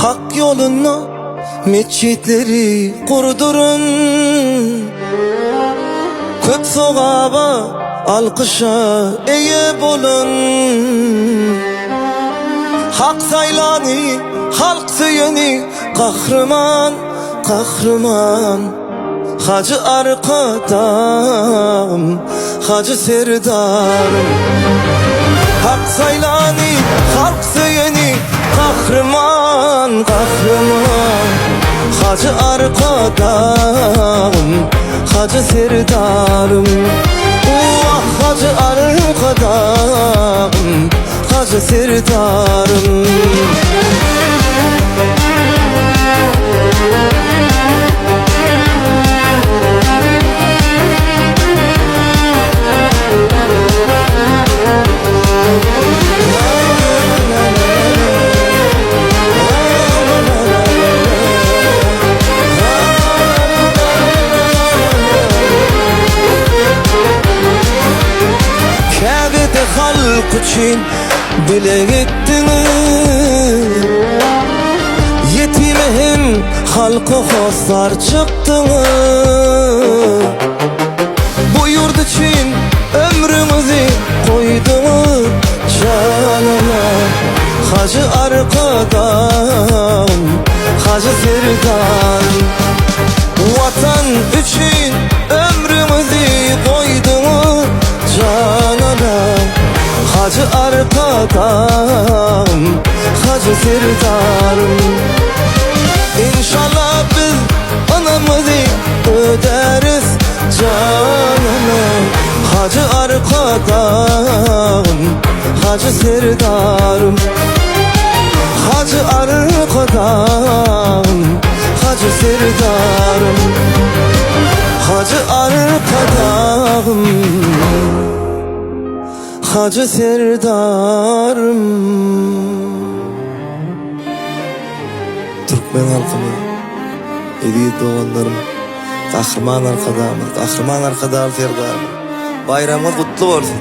Hak yoluna mescitleri kurdurun. Kök sogaba alkışa eye bolun. Hak saylani, halk suyeni, kahraman, kahraman. Hacı arkadam, hacı serdarım. Hak saylani, halk suyeni, kahraman, kahraman. Hacı arkadam, hacı serdarım. Ah hacı arkadam, hacı serdarım. Kabe'de halk için dile gittiniz. Yetime hem halka hoslar çıktınız. Bu yurt için ömrümüzü koydunuz canına. Hacı arkadam, hacı serdarım. Vatan için ömrümüzü koydunuz canına. Hacı arkadam, hacı serdarım. İnşallah biz anamızı öderiz canına. Hacı arkadam, hacı serdarım. Hacı arkadam, hacı serdarım. Hacı arkadam, hacı serdarım. Türkmen halkımı, hediye doğanlarım, kahraman arkadamı, kahraman arkadam serdarım. Bayramınız kutlu olsun.